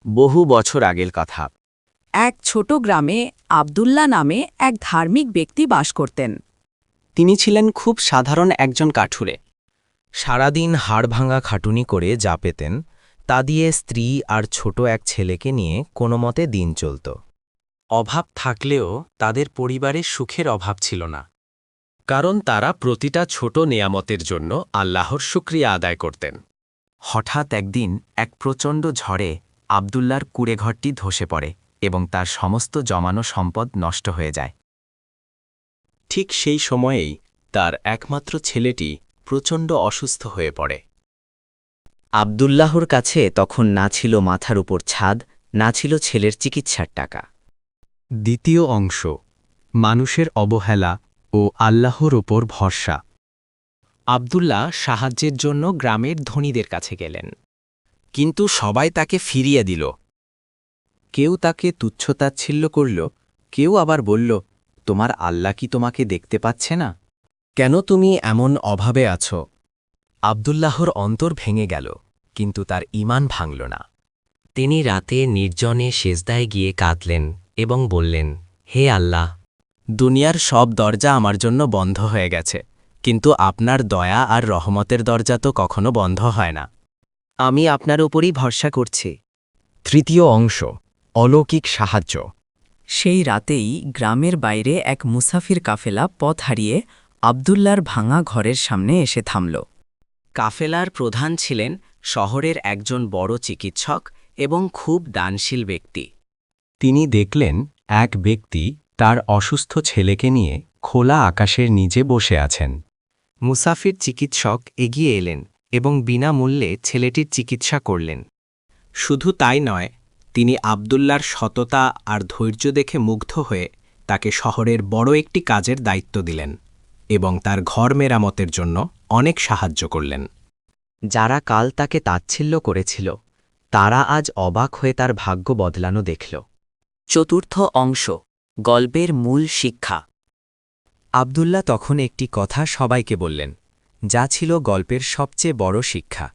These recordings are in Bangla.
বহু বছর আগের কথা। এক ছোট গ্রামে আব্দুল্লাহ নামে এক ধার্মিক ব্যক্তি বাস করতেন। তিনি ছিলেন খুব সাধারণ একজন কাঠুরে। সারাদিন হাড়ভাঙা খাটুনি করে যা পেতেন তা দিয়ে স্ত্রী আর ছোট এক ছেলেকে নিয়ে কোনোমতে দিন চলত। অভাব থাকলেও তাদের পরিবারে সুখের অভাব ছিল না, কারণ তারা প্রতিটা ছোট নেয়ামতের জন্য আল্লাহর শুকরিয়া আদায় করতেন। হঠাৎ একদিন এক প্রচণ্ড ঝড়ে আব্দুল্লার কুঁড়েঘরটি ধসে পড়ে এবং তার সমস্ত জমানো সম্পদ নষ্ট হয়ে যায়। ঠিক সেই সময়েই তার একমাত্র ছেলেটি প্রচণ্ড অসুস্থ হয়ে পড়ে। আব্দুল্লাহর কাছে তখন না ছিল মাথার উপর ছাদ, না ছিল ছেলের চিকিৎসার টাকা। দ্বিতীয় অংশ, মানুষের অবহেলা ও আল্লাহর ওপর ভরসা। আব্দুল্লাহ সাহায্যের জন্য গ্রামের ধনীদের কাছে গেলেন। কিন্তু সবাই তাকে ফিরিয়ে দিল। কেউ তাকে তুচ্ছতাচ্ছিল্য করল, কেউ আবার বলল, তোমার আল্লাহ কি তোমাকে দেখতে পাচ্ছে না? কেন তুমি এমন অভাবে আছো? আব্দুল্লাহর অন্তর ভেঙে গেল, কিন্তু তার ঈমান ভাঙল না। তিনি রাতে নির্জনে সেজদায় গিয়ে কাঁদলেন এবং বললেন, হে আল্লাহ, দুনিয়ার সব দরজা আমার জন্য বন্ধ হয়ে গেছে, কিন্তু আপনার দয়া আর রহমতের দরজা তো কখনো বন্ধ হয় না। আমি আপনার উপরই ভরসা করছি। তৃতীয় অংশ, অলৌকিক সাহায্য। সেই রাতেই গ্রামের বাইরে এক মুসাফির কাফেলা পথ হারিয়ে আব্দুল্লার ভাঙা ঘরের সামনে এসে থামল। কাফেলার প্রধান ছিলেন শহরের একজন বড় চিকিৎসক এবং খুব দানশীল ব্যক্তি। তিনি দেখলেন এক ব্যক্তি তার অসুস্থ ছেলেকে নিয়ে খোলা আকাশের নিচে বসে আছেন। মুসাফির চিকিৎসক এগিয়ে এলেন এবং বিনামূল্যে ছেলেটির চিকিৎসা করলেন। শুধু তাই নয়, তিনি আব্দুল্লার সততা আর ধৈর্য দেখে মুগ্ধ হয়ে তাকে শহরের বড় একটি কাজের দায়িত্ব দিলেন এবং তার ঘর মেরামতের জন্য অনেক সাহায্য করলেন। যারা কাল তাকে তাচ্ছিল্য করেছিল, তারা আজ অবাক হয়ে তার ভাগ্য বদলানো দেখল। চতুর্থ অংশ, গল্পের মূল শিক্ষা। আব্দুল্লাহ তখন একটি কথা সবাইকে বললেন, যা ছিল গল্পের সবচেয়ে বড় শিক্ষা।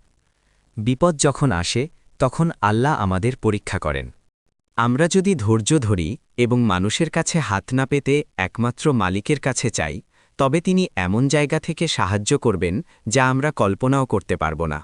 বিপদ যখন আসে তখন আল্লাহ আমাদের পরীক্ষা করেন। আমরা যদি ধৈর্য ধরি এবং মানুষের কাছে হাত না পেতে একমাত্র মালিকের কাছে চাই, তবে তিনি এমন জায়গা থেকে সাহায্য করবেন যা আমরা কল্পনাও করতে পারব না।